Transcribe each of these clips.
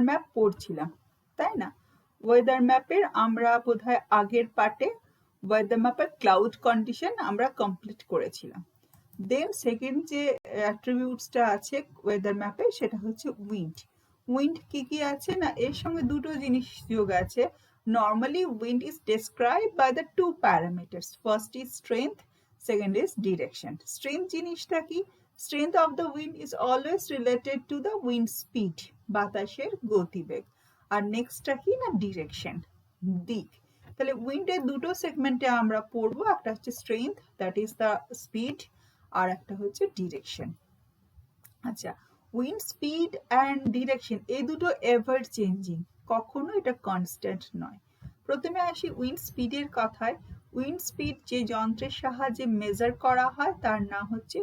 Map পড়ছিলাম, তাই না? ওয়েদার ম্যাপের আমরা বোধহয় আগের পার্টে ওয়েদার ম্যাপের ক্লাউড কন্ডিশন আমরা কমপ্লিট করেছিলাম। দেন সেকেন্ড যে অ্যাট্রিবিউটসটা আছে ওয়েদার ম্যাপে সেটা হচ্ছে উইন্ড। উইন্ড কি কি আছে না, এর সঙ্গে দুটো জিনিস যোগ আছে। Normally wind is describe by the two parameters, first is strength, second is direction. Strength জিনিসটা কি, strength of the wind is always related to the wind speed, বাতাসের গতিবেগ। আর নেক্সটটা কি না, ডিরেকশন, দিক। তাহলে উইন্ডের দুটো সেগমেন্টে আমরা পড়বো, একটা হচ্ছে strength, that is the speed, আর একটা হচ্ছে ডিরেকশন। আচ্ছা, উইন্ড স্পিড অ্যান্ড ডিরেকশন এই দুটো এভার চেঞ্জিং, কখনো এটা কনস্ট্যান্ট নয়। প্রথমে আসি উইন্ড স্পিডের কথায়। উইন্ড স্পিড যে যন্ত্রের সাহায্যে মেজার করা হয় তার নাম হচ্ছে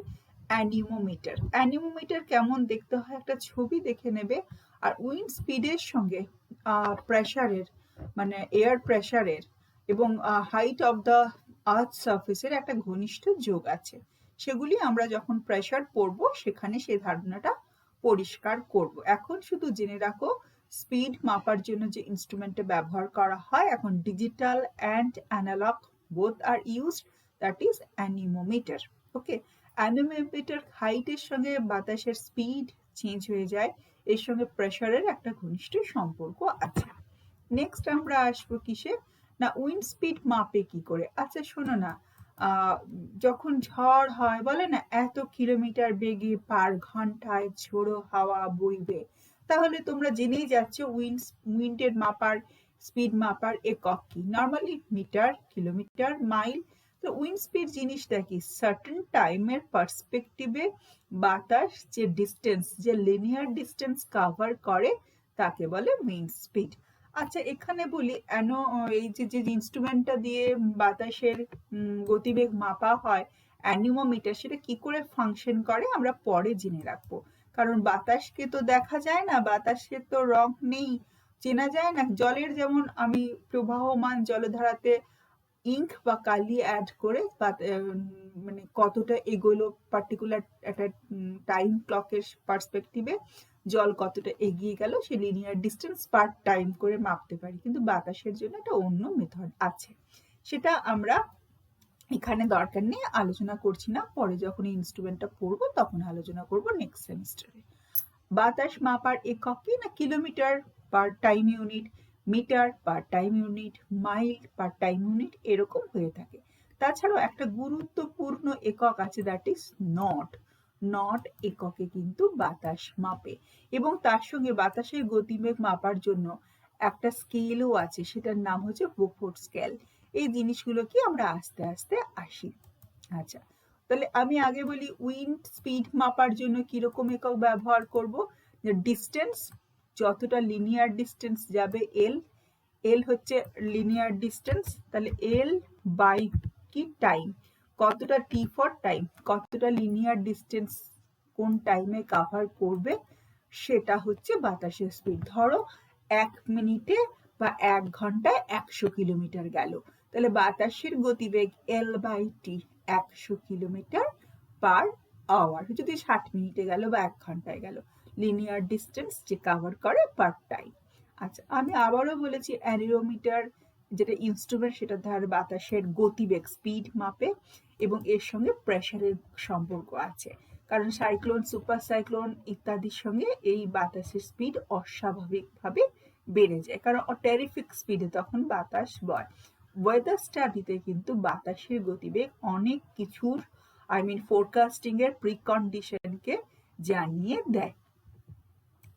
অ্যানিমোমিটার। অ্যানিমোমিটার কেমন দেখতে হয় একটা ছবি দেখে নেবে। আর উইন্ড স্পিডের সঙ্গে প্রেসারের, মানে এয়ার প্রেসারের এবং হাইট অফ দ্য আর্থ সারফেসের একটা ঘনিষ্ঠ যোগ আছে। সেগুলি আমরা যখন প্রেসার পড়বো সেখানে সেই ধারণাটা পরিষ্কার করব। এখন শুধু জেনে রাখো, স্পিড মাপার জন্য যে ইনস্ট্রুমেন্টে ব্যবহার করা হয় এখন digital and analogue both are used, that is anemometer. Okay, anemometer হাইটের সঙ্গে বাতাসের স্পিড চেঞ্জ হয়ে যায়, এর সঙ্গে প্রেসারের একটা ঘনিষ্ঠ সম্পর্ক আছে। নেক্সট আমরা আসবো কিসে না, উইন্ড স্পিড মাপে কি করে। আচ্ছা শোনো না, যখন ঝড় হয় বলে না এত কিলোমিটার বেগে পার ঘন্টায় ঝোড়ো হাওয়া বইবে, তাহলে তোমরা জেনেই যাচ্ছ উইন্ডের মাপার, স্পিড মাপার একক কি, নর্মালি মিটার, কিলোমিটার, মাইল। তো উইন্ড স্পিড জিনিসটা কি, সার্টেন টাইমের পার্সপেক্টিভে বাতাস যে ডিস্টেন্স, যে লিনিয়ার ডিস্টেন্স কাভার করে তাকে বলে উইন্ড স্পিড। আচ্ছা এখানে বলি, এই যে ইনস্ট্রুমেন্টটা দিয়ে বাতাসের গতিবেগ মাপা হয় অ্যানিমোমিটার, সেটা কি করে ফাংশন করে আমরা পরে জেনে রাখবো। কারণ বাতাসকে তো দেখা যায় না, বাতাসের তো রং নেই, চেনা যায় না। জলের যেমন আমি প্রবাহমান জলধারাতে ইঙ্ক বা কালি অ্যাড করে মানে কতটা এগোলো পার্টিকুলার একটা টাইম ক্লকের পার্সপেক্টিভে জল কতটা এগিয়ে গেল সে লিনিয়ার ডিস্টেন্স পার টাইম করে মাপতে পারি, কিন্তু বাতাসের জন্য একটা অন্য মেথড আছে, সেটা আমরা এখানে দরকার নেই, আলোচনা করছি না, পরে যখন এই ইনস্ট্রুমেন্টটা পড়বো তখন আলোচনা করব নেক্সট সেমিস্টারে। বাতাস মাপার একক কি না, kilometre per time unit, metre per time unit, mile per time unit, এরকম হয়ে থাকে। তাছাড়াও একটা গুরুত্বপূর্ণ একক আছে, দ্যাট ইজ নট। নট এককে কিন্তু বাতাস মাপে, এবং তার সঙ্গে বাতাসের গতিবেগ মাপার জন্য একটা স্কেলও আছে, সেটার নাম হচ্ছে বোফোর্ড স্কেল। এই জিনিসগুলো কি আমরা আস্তে আস্তে আসি। আচ্ছা, তাহলে আমি আগে বলি উইন্ড স্পিড মাপার জন্য কিরকম একক ব্যবহার করব। ডিস্টেন্স, যতটা লিনিয়ার ডিস্টেন্স যাবে এল, এল হচ্ছে লিনিয়ার ডিস্টেন্স, তাহলে এল বাই কি টাইম, কতটা টি ফর টাইম, কতটা লিনিয়ার ডিস্টেন্স কোন টাইমে কাভার করবে, সেটা হচ্ছে বাতাসের স্পিড। ধরো 1 মিনিটে বা 1 ঘন্টায় 100 কিলোমিটার গেল, তাহলে বাতাসের গতিবেগ L by T 100 kilometre per hour, যদি 60 মিনিটে গেল বা 1 ঘন্টায় গেল, লিনিয়ার ডিস্টেন্স যে কাভার করে পার টাইম। আচ্ছা আমি আবারও বলেছি, অ্যানিরোমিটার যেটা ইনস্ট্রুমেন্ট সেটা ধার বাতাসের গতিবেগ স্পিড মাপে, এবং এর সঙ্গে প্রেসারের সম্পর্ক আছে, কারণ সাইক্লোন, সুপার সাইক্লোন ইত্যাদির সঙ্গে এই বাতাসের স্পিড অস্বাভাবিকভাবে বেড়ে যায়, কারণ টেরিফিক স্পিডে তখন বাতাস বয়। ওয়েদার স্টাডিতে কিন্তু বাতাসের গতিবেগ অনেক কিছুর ফোরকাস্টিং এর প্রিকন্ডিশনকে জানিয়ে দেয়।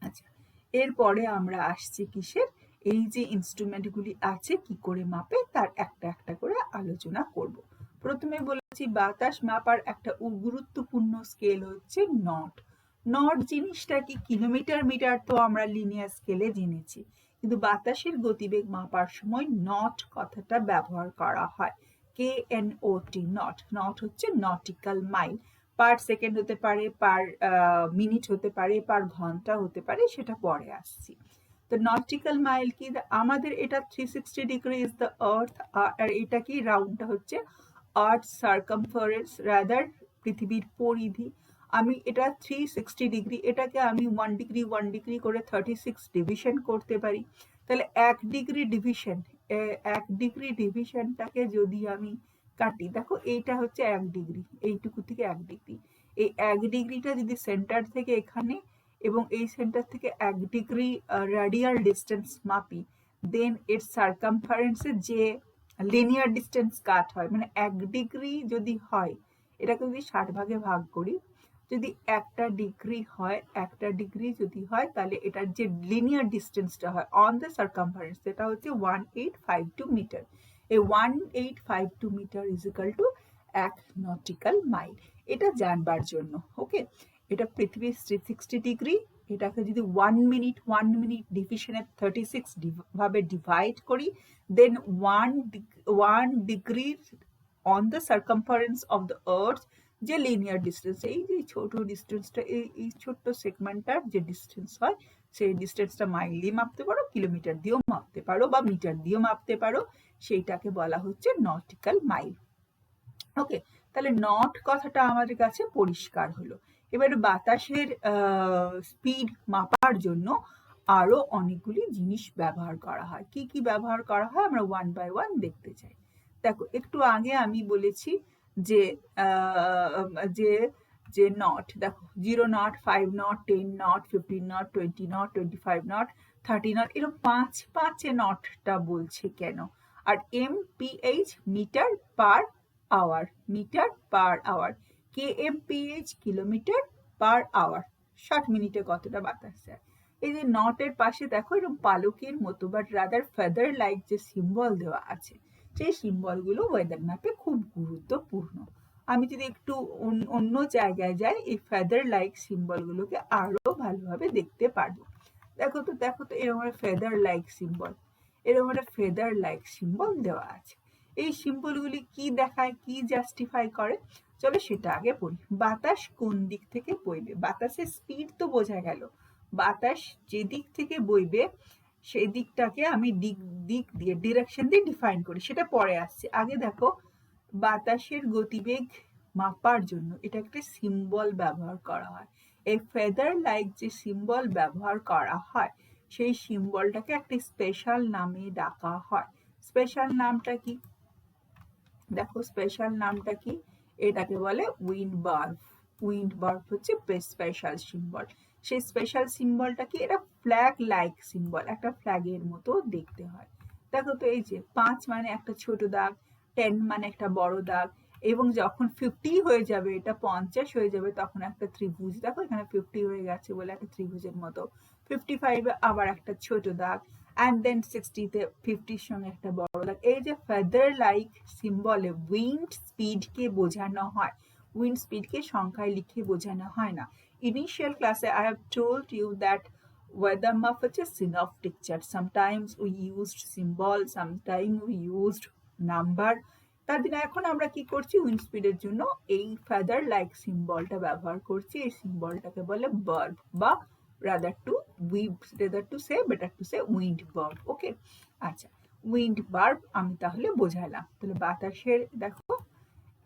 আচ্ছা, এরপরে আমরা আসছি কিসের, এই যে ইনস্ট্রুমেন্টগুলি আছে কি করে মাপে তার একটা একটা করে আলোচনা করব। প্রথমে বলেছি বাতাস মাপার একটা গুরুত্বপূর্ণ স্কেল হচ্ছে নট। নট জিনিসটা কি, কিলোমিটার, মিটার তো আমরা লিনিয়ার স্কেলে জেনেছি, কিন্তু বাতাসের গতিবেগ মাপার সময় নট কথাটা ব্যবহার করা হয়, KNOT, নট। নট হচ্ছে নটিক্যাল মাইল, পার সেকেন্ড হতে পারে, পার মিনিট হতে পারে, পার ঘন্টা হতে পারে, সেটা পরে আসছি। তো নটিক্যাল মাইল কি, আমাদের এটা 360 ডিগ্রি ইজ দ্য আর্থ, আর এটা কি রাউন্ডটা হচ্ছে আর্থ সার্কামফারেন্স, রাদার পৃথিবীর পরিধি। আমি এটা 360 ডিগ্রি, এটাকে আমি 1 ডিগ্রি 1 ডিগ্রি করে 36 ডিভিশন করতে পারি। তাহলে 1 ডিগ্রি ডিভিশন, 1 ডিগ্রি ডিভিশনটাকে যদি আমি কাটি, দেখো এইটা হচ্ছে 1 ডিগ্রি, এইটুকু থেকে 1 ডিগ্রি। এই 1 ডিগ্রিটা যদি সেন্টার থেকে এখানে এবং এই সেন্টার থেকে 1 ডিগ্রি রেডিয়াল ডিস্টেন্স মাপি, দেন এর সার্কামফারেন্সে যে লিনিয়ার ডিস্টেন্স কাট হয়, মানে 1 ডিগ্রি যদি হয়, এটাকে যদি 60 ভাগে ভাগ করি, যদি একটা ডিগ্রি হয়, একটা ডিগ্রি যদি হয়, তাহলে এটার যে লিনিয়ার ডিস্টেন্সটা হয় অন দ্য সার্কামফারেন্স, সেটা হচ্ছে 1852 মিটার। এই 1852 metre is equal to 1 nautical mile. এটা জানবার জন্য, ওকে, এটা পৃথিবীর 360 ডিগ্রি, এটাকে যদি 1 মিনিট ডিভিশনে 36 ভাবে ডিভাইড করি, দেন 1 degree on the circumference of the earth যে লিনিয়ার ডিস্টেন্স, এই যে ছোট ডিস্টেন্সটা, এই ছোট্ট সেগমেন্টটার যে ডিস্টেন্স হয়, সেই ডিস্টেন্সটা মাইল দিয়ে মাপতে পারো, কিলোমিটার দিয়েও মাপতে পারো, বা মিটার দিয়েও মাপতে পারো, সেইটাকে বলা হচ্ছে নটিক্যাল মাইল। ওকে, তাহলে নট কথাটা আমাদের কাছে পরিষ্কার হলো। এবারে বাতাসের স্পিড মাপার জন্য আরো অনেকগুলি জিনিস ব্যবহার করা হয়। কি কি ব্যবহার করা হয় আমরা 1 বাই 1 দেখতে চাই। দেখো, একটু আগে আমি বলেছি যে যে যে নট, দেখো 0 knot, 5 knot, 10 knot, 15 knot, 20 knot, 25 knot, 30 knot, এরকম 5 নটটা বলছে কেন? আর MPH metre per hour, metre per hour, KMPH kilometre per hour, 60 মিনিটে কতটা বাতাস যায়। এই যে নটের পাশে দেখো এরকম পালকের মতো বাট রাদার ফেদার লাইক যে সিম্বল দেওয়া আছে, সেই সিম্বলগুলো ওয়েদার ম্যাপে খুব গুরুত্বপূর্ণ। আমি যদি একটু অন্য জায়গায় যাই, এই ফেদার লাইক সিম্বলগুলোকে আরো ভালোভাবে দেখতে পারবো। দেখো তো এরকম একটা ফেদার লাইক সিম্বল, এরকম একটা ফেদার লাইক সিম্বল দেওয়া আছে। এই সিম্বলগুলি কি দেখায়, কি জাস্টিফাই করে, চলো সেটা আগে পড়ি। বাতাস কোন দিক থেকে বইবে, বাতাসের স্পিড তো বোঝা গেল, বাতাস যে দিক থেকে বইবে সেই দিকটাকে আমি দিক দিয়ে, ডিরেকশন দিয়ে ডিফাইন করি, সেটা পরে আসছে। আগে দেখো, বাতাসের গতিবেগ মাপার জন্য এটা একটা সিম্বল ব্যবহার করা হয়। এই ফেদার লাইক যে সিম্বল ব্যবহার করা হয়, সেই সিম্বলটাকে একটা স্পেশাল নামে ডাকা হয়। স্পেশাল নামটা কি? দেখো স্পেশাল নামটা কি, এটাকে বলে উইন্ড বার্ব। উইন্ড বার্ব হচ্ছে স্পেশাল সিম্বল। সেই স্পেশাল সিম্বলটা কি, এটা ফ্ল্যাগ লাইক সিম্বল, একটা ফ্ল্যাগের মতো দেখতে হয়। দেখো তো, এই যে 5 মানে একটা ছোট দাগ, 10 মানে একটা বড় দাগ, এবং যখন 50 হয়ে যাবে, এটা 50 হয়ে যাবে, তখন একটা ত্রিভুজ, দেখো এখানে 50 হয়ে গেছে বলে একটা ত্রিভুজের মতো। 55 আবার একটা ছোট দাগ, and then 60-তে 50-র সঙ্গে একটা বড় দাগ। এই যে ফেদার লাইক সিম্বলে উইন্ড স্পিডকে বোঝানো হয়, উইন্ড স্পিডকে সংখ্যায় লিখে বোঝানো হয় না। ইনিশিয়াল ক্লাসে I have told you that weather map হচ্ছে synoptic chart. Sometimes we used symbol, sometimes we used number. তার দিনে এখন আমরা কি করছি, উইন্ড স্পিডের জন্য এই ফেদার লাইক সিম্বলটা ব্যবহার করছি। এই সিম্বলটাকে বলে বার্ব, বা rather to say better to say wind verb. ওকে, আচ্ছা, উইন্ড ভার্ব আমি তাহলে বোঝালাম। তাহলে বাতাসের দেখো,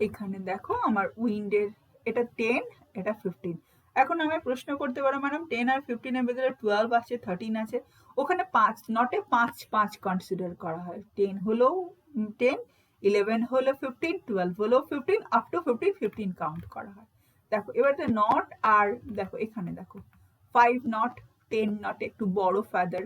এখানে দেখো আমার উইন্ডের এটা 10, এটা 15। এখন আমি প্রশ্ন করতে পারো, ম্যাডাম 10 আর 15 এর ভিতরে 12 আছে, 13 আছে, ওখানে 5 নটে 5 কনসিডার করা হয়। 10 হলো 10, 11 হলো 15, 12 হলো 15, আপ টু 15 কাউন্ট করা হয়। দেখো এবার নট, আর দেখো এখানে দেখো 5 নট, 10 নট একটু বড় ফেদার,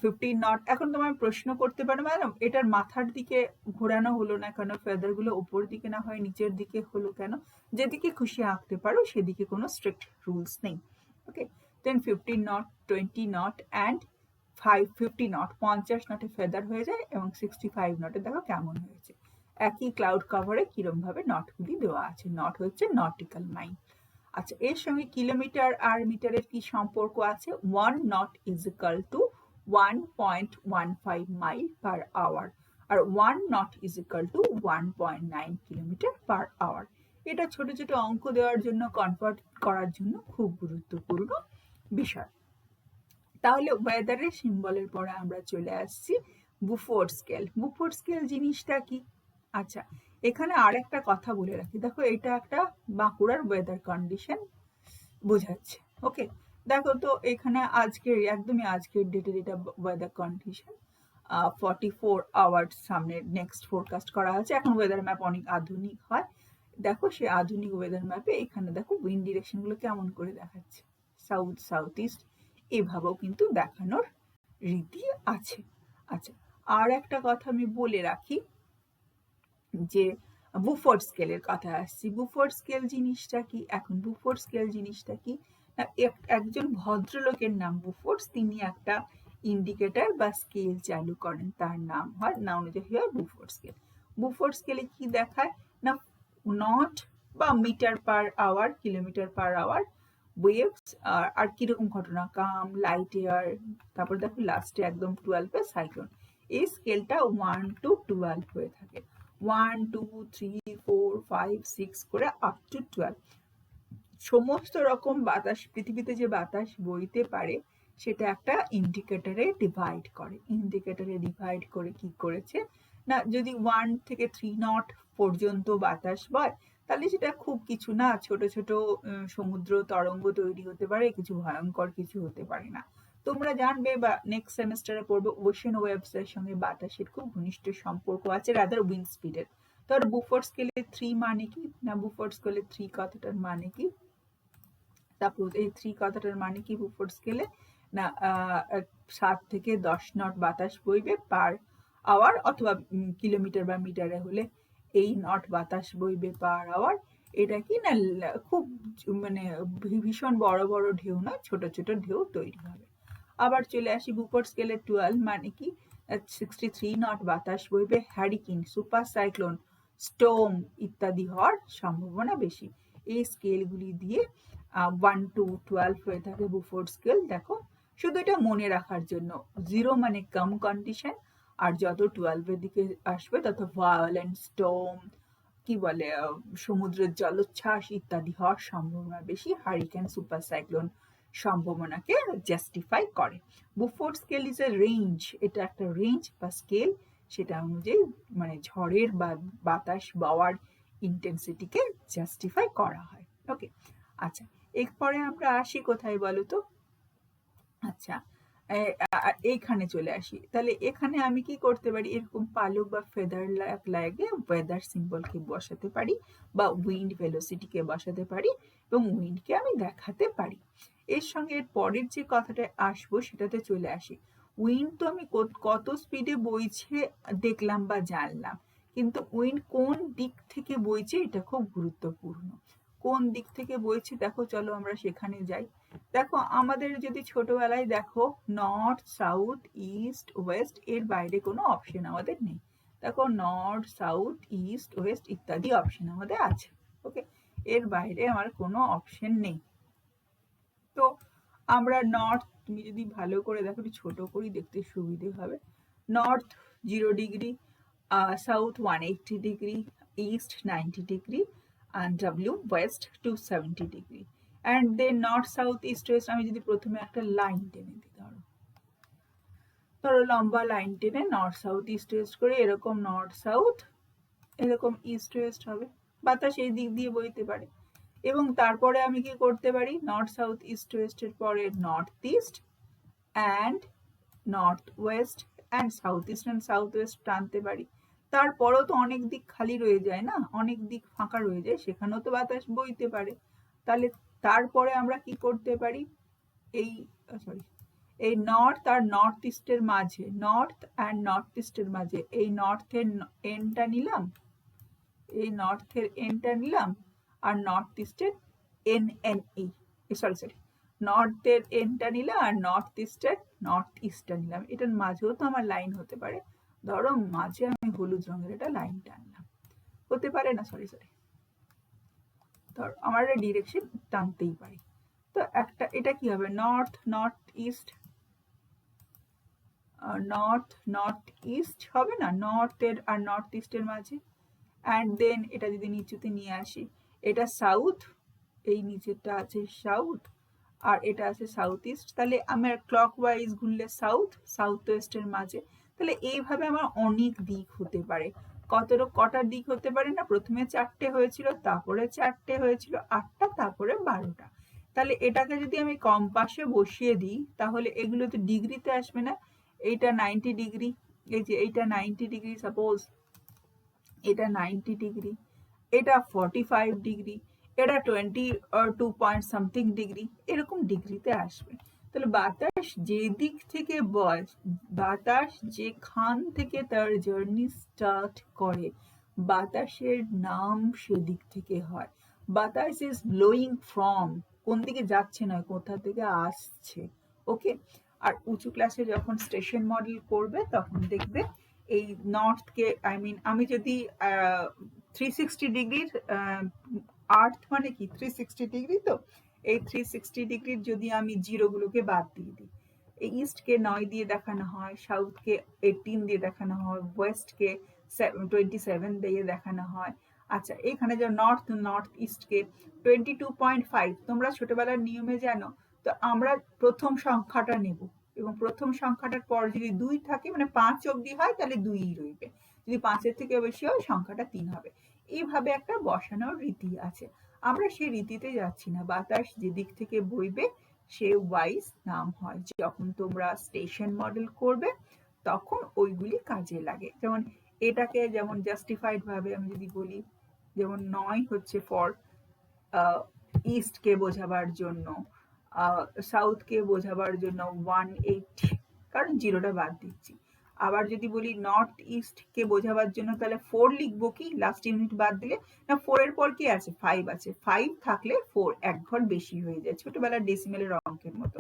15 নট। এখন তোমার প্রশ্ন করতে পারো, ম্যাডাম এটার মাথার দিকে ঘোরানো হলো না কেন, ফেদার গুলো উপর দিকে না হয় নিচের দিকে হলো কেন? যেদিকে খুশি আঁকতে পারো, সেদিকে কোনো স্ট্রিক্ট রুলস নেই। Okay, then 15 knot, 20 knot and 50 knot, 50 নটে ফেদার হয়ে যায়, এবং 65 নটে দেখো কেমন হয়েছে। একই ক্লাউড কভারে কিরম ভাবে নটগুলি দেওয়া আছে। নট হচ্ছে নটিক্যাল মাইল। আচ্ছা, এর সঙ্গে কিলোমিটার আর মিটারের কি সম্পর্ক আছে? 1 knot is equal to 1.15 mile per hour, আর 1 knot is equal to 1.9 kilometre per hour. এটা ছোট ছোট অঙ্ক দেওয়ার জন্য, কনভার্ট করার জন্য খুব গুরুত্বপূর্ণ বিষয়। তাহলে ওয়েদারের সিম্বলের পরে আমরা চলে আসছি বুফোর্ড স্কেল। বুফোর্ড স্কেল জিনিসটা কি? আচ্ছা, এখানে আর একটা কথা বলে রাখি, দেখো এটা একটা বাঁকুড়ার ওয়েদার কন্ডিশন, বোঝাচ্ছে। ওকে, দেখো তো এখানে আজকের একদমই আজকের ডেটে যেটা ওয়েদার কন্ডিশন 44 আওয়ার্স সামনে নেক্সট ফোরকাস্ট করা আছে। এখন ওয়েদার ম্যাপ অনেক আধুনিক হয়, দেখো সে আধুনিক ওয়েদার ম্যাপে এখানে দেখো উইন্ড ডিরেকশনগুলো কেমন করে দেখাচ্ছে, সাউথ সাউথ ইস্ট এভাবেও কিন্তু দেখানোর রীতি আছে। আচ্ছা, আর একটা কথা আমি বলে রাখি যে বুফোর্ড স্কেলের কথা আসছি। বুফোর্ড স্কেল জিনিসটা কি? এখন বুফোর্ড স্কেল জিনিসটা কি না, একজন ভদ্রলোকের নাম বুফোর্ডস, তিনি একটা ইন্ডিকেটর বা স্কেল চালু করেন, তার নাম হয় না অনুযায়ী হয় বুফোর্ড স্কেল। বুফোর্ড স্কেলে কি দেখায় না নট বা metre per hour, kilometre per hour waves, আর কিরকম ঘটনা, কাম, লাইট এয়ার, তারপর দেখো লাস্টে একদম 12 সাইক্লোন। এই স্কেলটা 1 to 12 হয়ে থাকে, 1 2 3 4 5 6 করে আপ টু 12। সমস্ত রকম বাতাস, পৃথিবীতে যে বাতাস বইতে পারে সেটা একটা ইন্ডিকেটরে ডিভাইড করে। ইন্ডিকেটরে ডিভাইড করে কি করেছে না, যদি 1 থেকে 3 নট পর্যন্ত বাতাস বয় তাহলে সেটা খুব কিছু না, ছোট ছোট সমুদ্র তরঙ্গ তৈরি হতে পারে, কিছু ভয়ঙ্কর কিছু হতে পারে না। তোমরা জানবে বা নেক্সট সেমিস্টারে পড়বে ওশেন ওয়েভস এর সঙ্গে বাতাসের খুব ঘনিষ্ঠ সম্পর্ক আছে, রাদার উইন্ড স্পিডের। তো বুফোর্ড স্কেলে 3 মানে কি না, বুফোর্ড স্কেলে 3 কথাটার মানে কি, তারপর এই 3 কথাটার মানে কি বুফোর্ড স্কেলে না 7 থেকে 10 নট বাতাস বইবে পার আওয়ার, অথবা কিলোমিটার বা মিটারে হলে এই নট বাতাস বইবে পার আওয়ার। এটা কি না খুব মানে ভীষণ বড় বড় ঢেউ না, ছোট ছোট ঢেউ তৈরি হবে। আবার চলে আসি বুফোর্ড স্কেলে 12 মানে কি 63 নট বাতাস বইবে, হ্যারিকেন, সুপার সাইক্লোন, স্টোম ইত্যাদি হওয়ার সম্ভাবনা বেশি। এই স্কেলগুলি দিয়ে 1 to 12 হয়ে থাকে বুফোর্ড স্কেল। দেখো শুধু এটা মনে রাখার জন্য, 0 মানে কম কন্ডিশন, আর যত 12 এর দিকে আসবে তত ভায়োলেন্ট স্টোম, কি বলে সমুদ্রের জলোচ্ছ্বাস ইত্যাদি হওয়ার সম্ভাবনা বেশি। হারিকেন, সুপার সাইক্লোন সম্ভাবনাকে জাস্টিফাই করে। বুফোর্ড স্কেল ইজ এ রেঞ্জ, এটা একটা রেঞ্জ বা স্কেল, সেটা অনুযায়ী মানে ঝড়ের বা বাতাস বওয়ার ইন্টেন্সিটিকে জাস্টিফাই করা হয়। ওকে, আচ্ছা এরপরে আমরা আসি কোথায় বলো তো? আচ্ছা, এইখানে চলে আসি। তাহলে এখানে আমি কি করতে পারি, এরকম পালক বা ফেদার লাগে ওয়েদার সিম্বলকে বসাতে পারি বা উইন্ড ভেলোসিটিকে বসাতে পারি এবং উইন্ডকে আমি দেখাতে পারি। এর সঙ্গে এর পরের যে কথাটা আসবো সেটাতে চলে আসি। উইন্ড তো আমি কত স্পিডে বইছে দেখলাম বা জানলাম, কিন্তু উইন্ড কোন দিক থেকে বইছে এটা খুব গুরুত্বপূর্ণ। কোন দিক থেকে বইছে দেখো, চলো আমরা সেখানে যাই। দেখো আমাদের যদি ছোটবেলায় দেখো নর্থ সাউথ ইস্ট ওয়েস্ট, এর বাইরে কোনো অপশন আমাদের নেই। দেখো নর্থ সাউথ ইস্ট ওয়েস্ট ইত্যাদি অপশন আমাদের আছে। ওকে, এর বাইরে আমার কোনো অপশন নেই। তো আমরা নর্থ, তুমি যদি ভালো করে দেখো, একটু ছোট করি দেখতে সুবিধে হবে। North 0 degree, south 180 degree, east 90 degree, and W west 270 degree. And then north south east west আমি যদি প্রথমে একটা লাইন টেনে দিই, ধরো লম্বা লাইন টেনে নর্থ সাউথ ইস্ট ওয়েস্ট করে, এরকম নর্থ সাউথ, এরকম ইস্ট ওয়েস্ট হবে, বাতাস এই দিক দিয়ে বইতে পারে। এবং তারপরে আমি কি করতে পারি, নর্থ সাউথ ইস্ট ওয়েস্টের পরে north east and north West and south east and south West টানতে পারি। তারপরেও তো অনেক দিক খালি রয়ে যায় না, অনেক দিক ফাঁকা রয়ে যায়, সেখানেও তো বাতাস বইতে পারে। তাহলে তারপরে আমরা কি করতে পারি, এই সরি এই নর্থ আর নর্থ ইস্টের মাঝে, নর্থ অ্যান্ড নর্থ ইস্টের মাঝে এই নর্থের এন্ডটা নিলাম, এই নর্থের এন্ডটা নিলাম, আর নর্থ ইস্টের NNE, সরি নর্থের এন্ডটা নিলাম আর নর্থ ইস্টটা নিলাম। এটার মাঝেও তো আমার লাইন হতে পারে, ধরো মাঝে আমি হলুদ রঙের একটা লাইন টানলাম, হতে পারে না, সরি ধর আমার একটা ডিরেকশন টানতেই পারি। তো একটা এটা কি হবে, north north east, north east হবে না নর্থের আর নর্থ ইস্টের মাঝে। অ্যান্ড দেন এটা যদি নিচুতে নিয়ে আসি, এটা সাউথ, এই নিচেরটা আছে সাউথ, আর এটা আছে সাউথ ইস্ট। তাহলে আমার ক্লক ওয়াইজ ঘুরলে সাউথ, সাউথ ওয়েস্টের মাঝে। তাহলে এইভাবে আমার অনেক দিক হতে পারে। কটার দিক হতে পারে না, প্রথমে 4টে হয়েছিল, তারপরে 4টে হয়েছিল, 8টা, তারপরে 12টা। তাহলে এটাকে যদি আমি কম্পাসে বসিয়ে দিই তাহলে এগুলো তো ডিগ্রিতে আসবে না। এইটা 90 ডিগ্রি, এই যে এইটা 90 ডিগ্রি, সাপোজ এটা 90 ডিগ্রি, এটা 45 ডিগ্রি, এটা 22 পয়েন্ট সামথিং ডিগ্রি, এরকম ডিগ্রিতে আসবে। তাহলে বাতাস যে দিক থেকে বয়, বাতাস যেখান থেকে তার জার্নি স্টার্ট করে, বাতাসের নাম সেদিক থেকে হয়। বাতাস ইজ ব্লোয়িং ফ্রম, কোন দিকে যাচ্ছে নয়, কোথা থেকে আসছে। ওকে। আর উঁচু ক্লাসে যখন স্টেশন মডেল করবে তখন দেখবে এই নর্থকে, আমি যদি 360 ডিগ্রির, আর্থ মানে কি 360 ডিগ্রি, তো এই 360 ডিগ্রির যদি আমি জিরোগুলোকে বাদ দিয়ে দিই, এই ইস্টকে 9 দিয়ে দেখানো হয়, সাউথকে 18 দিয়ে দেখানো হয়, ওয়েস্টকে 27 দিয়ে দেখানো হয়। আচ্ছা, এখানে যে নর্থ ইস্টকে 22.5, তোমরা ছোটবেলার নিয়মে জানো, তো আমরা প্রথম সংখ্যাটা নেব, এবং প্রথম সংখ্যাটার পর যদি 2 থাকে, মানে 5 অবধি হয় তাহলে 2ই রইবে, যদি 5-এর থেকে বেশি হয় সংখ্যাটা 3 হবে। এইভাবে একটা বসানোর রীতি আছে। আমরা সেই রীতিতে যাচ্ছি না, বাতাস যেদিক থেকে বইবে সে ওয়াইজ নাম হয়। যখন তোমরা স্টেশন মডেল করবে তখন ওইগুলি কাজে লাগে। যেমন এটাকে যেমন জাস্টিফাইড ভাবে আমি যদি বলি, যেমন 9 হচ্ছে ফর ইস্টকে বোঝাবার জন্য, সাউথকে বোঝাবার জন্য 180, কারণ জিরোটা বাদ দিচ্ছি। আবার যদি বলি নর্থ ইস্টকে বোঝাবার জন্য, তাহলে 4 লিখবো কি লাস্ট ইউনিট বাদ দিলে, না 4 এর পর কি আছে 5 আছে, 5 থাকলে 4 এক ঘর বেশি হয়ে যায়, ছোটবেলার ডেসিমেলের অঙ্কের মতো,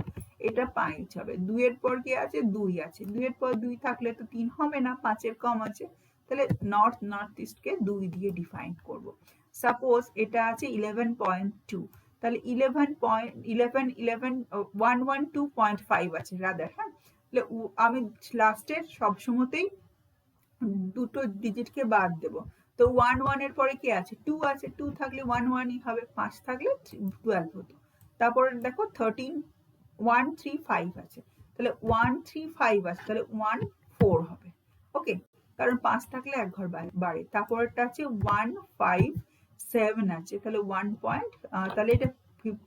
এটা 5 হবে। 2 এর পর কি আছে 2 আছে, 2 এর পর 2 থাকলে তো 3 হবে না, 5 এর কম আছে, তাহলে নর্থ ইস্টকে 2 দিয়ে ডিফাইন করব। সাপোজ এটা আছে 11.2, তাহলে 112.5 আছে রাদার, হ্যাঁ। তাহলে আমি লাস্টের সবসময়তেই দুটো ডিজিটকে বাদ দেব, তো 1 এর পরে কি আছে 2 আছে, 2 থাকলে 1 হবে, 5 থাকলে 12 হতো। তারপরে দেখো 135 আছে, তাহলে 135 আছে, তাহলে 14 হবে। ওকে, কারণ 5 থাকলে এক ঘর বাড়ে। তারপরটা আছে 157 আছে, তাহলে 1 তাহলে এটা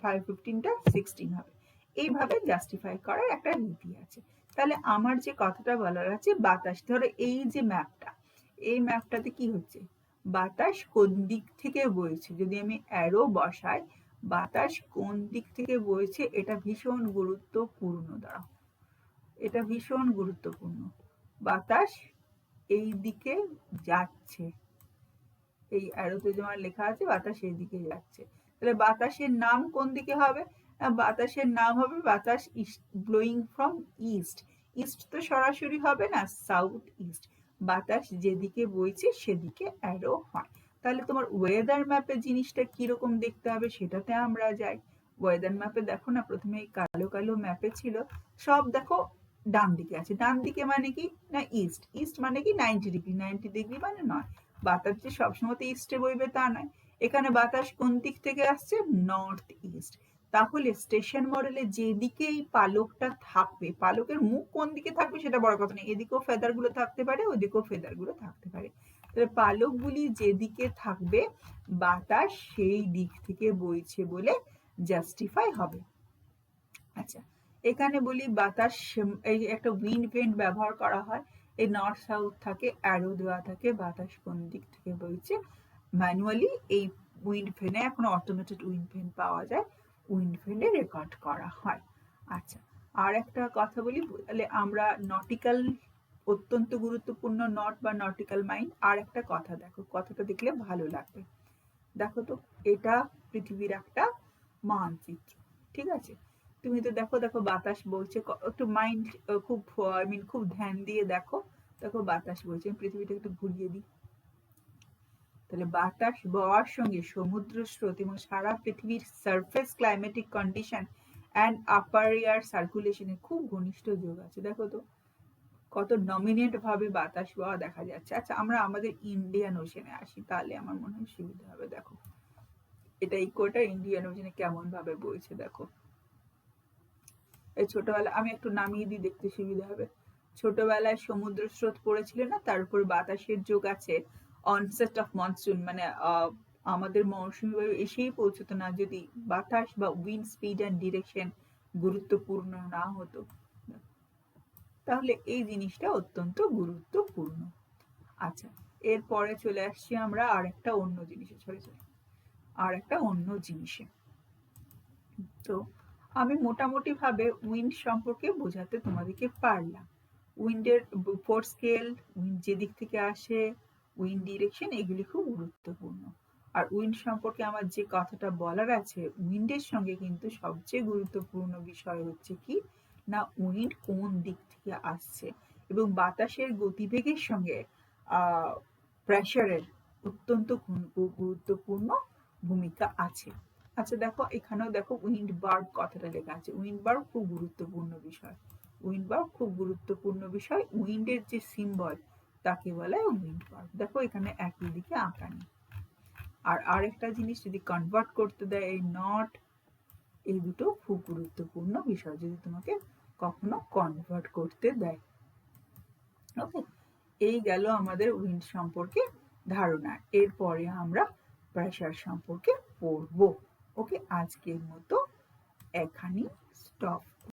15টা 16 হবে। এইভাবে জাস্টিফাই করার একটা রীতি আছে। তাহলে আমার যে কথাটা বলার আছে, বাতাস, ধরো এই যে ম্যাপটা, এই ম্যাপটাতে কি হচ্ছে, বাতাস কোন দিক থেকে বইছে, যদি আমি অ্যারো বসাই বাতাস কোন দিক থেকে বইছে, এটা ভীষণ গুরুত্বপূর্ণ। দাঁড়াও, এটা ভীষণ গুরুত্বপূর্ণ। বাতাস এই দিকে যাচ্ছে, এই অ্যারোতে যেমন লেখা আছে বাতাস এই দিকে যাচ্ছে, তাহলে বাতাসের নাম কোন দিকে হবে, বাতাসের নাম হবে বাতাস ব্লোয়িং ফ্রম ইস্ট। ইস্ট তো সরাসরি হবে না, সাউথ ইস্ট, বাতাস যেদিকে বইছে সেদিকে অ্যারো হয়। তাহলে তোমার ওয়েদার ম্যাপে জিনিসটা কিরকম দেখতে হবে সেটাতে আমরা যাই। ওয়েদার ম্যাপে দেখো না, প্রথমে এই কালো কালো ম্যাপে ছিল, সব দেখো ডান দিকে আছে। ডান দিকে মানে কি না ইস্ট, ইস্ট মানে কি 90 ডিগ্রি, 90 ডিগ্রি মানে নয়, বাতাস যে সবসময় ইস্টে বইবে তা নয়। এখানে বাতাস কোন দিক থেকে আসছে, নর্থ ইস্ট। তাহলে স্টেশন মডেলে যেদিকে এই পালকটা থাকবে, পালকের মুখ কোন দিকে থাকবে সেটা বড় কথা নেই, এদিকেও ফেদার গুলো থাকতে পারে, ওদিকেও ফেদার গুলো থাকতে পারে, তাহলে পালকগুলি যেদিকে থাকবে বাতাস সেই দিক থেকে বইছে বলে জাস্টিফাই হবে। আচ্ছা, এখানে বলি বাতাস, এই একটা উইন্ড ভেন্ট ব্যবহার করা হয়, এই নর্থ সাউথ থাকে, অ্যারো দেওয়া থাকে, বাতাস কোন দিক থেকে বইছে। ম্যানুয়ালি এই উইন্ড ভেনে, এখন অটোমেটেড উইন্ড ভেন পাওয়া যায়, উইন্ড ভেনে রেকর্ড করা হয়। আচ্ছা, আর একটা কথা বলি, তাহলে আমরা নটিক্যাল, অত্যন্ত গুরুত্বপূর্ণ নট বা নটিক্যাল মাইল। আর একটা কথা দেখো, কথাটা দেখলে ভালো লাগবে। দেখো তো, এটা পৃথিবীর একটা মানচিত্র, ঠিক আছে। তুমি তো দেখো, দেখো বাতাস বইছে, একটু মাইন্ড খুব খুব ধ্যান দিয়ে দেখো, দেখো বাতাস বইছে, পৃথিবীটা একটু ঘুরিয়ে দিই, তাহলে বাতাস বওয়ার সঙ্গে সমুদ্র স্রোত এবং সারা পৃথিবীর surface climatic condition and upper air সার্কুলেশনের খুব ঘনিষ্ঠ যোগ আছে। দেখো তো কত ডমিনেন্ট ভাবে বাতাস বওয়া দেখা যাচ্ছে। আচ্ছা, আমরা আমাদের ইন্ডিয়ান ওশনে আসি, তাহলে আমার মনে হয় সুবিধা হবে। দেখো এটা ইকোটা ইন্ডিয়ান ওশনে কেমন ভাবে বইছে দেখো। এই ছোটবেলায় আমি একটু নামিয়ে দিই, দেখতে সুবিধা হবে। ছোটবেলায় সমুদ্র স্রোত পড়েছিল না, তার উপর বাতাসের যোগ আছে, অনসেট অফ মনসুন, মানে আমাদের মৌসুমী বায়ু এসেই পৌঁছতো না যদি বাতাস বা উইন্ড স্পিড অ্যান্ড ডিরেকশন গুরুত্বপূর্ণ না হতো। তাহলে এই জিনিসটা অত্যন্ত গুরুত্বপূর্ণ। আচ্ছা, এরপরে চলে আসছি আমরা আর একটা অন্য জিনিসে। তো আমি মোটামুটি ভাবে উইন্ড সম্পর্কে বোঝাতে তোমাদেরকে পারলাম। উইন্ডের ফোর্স স্কেল, উইন্ড যেদিক থেকে আসে, উইন্ড ডিরেকশন, এগুলি খুব গুরুত্বপূর্ণ। আর উইন্ড সম্পর্কে আমার যে কথাটা বলার আছে, উইন্ডের সঙ্গে কিন্তু সবচেয়ে গুরুত্বপূর্ণ বিষয় হচ্ছে কি না, উইন্ড কোন দিক থেকে আসছে এবং বাতাসের গতিবেগের সঙ্গে প্রেসারের অত্যন্ত গুরুত্বপূর্ণ ভূমিকা আছে। আচ্ছা দেখো, এখানেও দেখো উইন্ড বার্ব কথাটা লেখা আছে। উইন্ড বার্ব খুব গুরুত্বপূর্ণ বিষয়। উইন্ডের যে সিম্বল তাকে বলে উইন্ড বার্ব। দেখো এখানে একই দিকে আঁকা নেই। আর আরেকটা জিনিস যদি কনভার্ট করতে দেয়, এই নট, এই দুটো খুব গুরুত্বপূর্ণ বিষয় যদি তোমাকে কখনো কনভার্ট করতে দেয়। ওকে, এই গেল আমাদের উইন্ড সম্পর্কে ধারণা। এরপরে আমরা প্রেসার সম্পর্কে পড়বো। ওকে, আজকের মতো এখানেই স্টপ।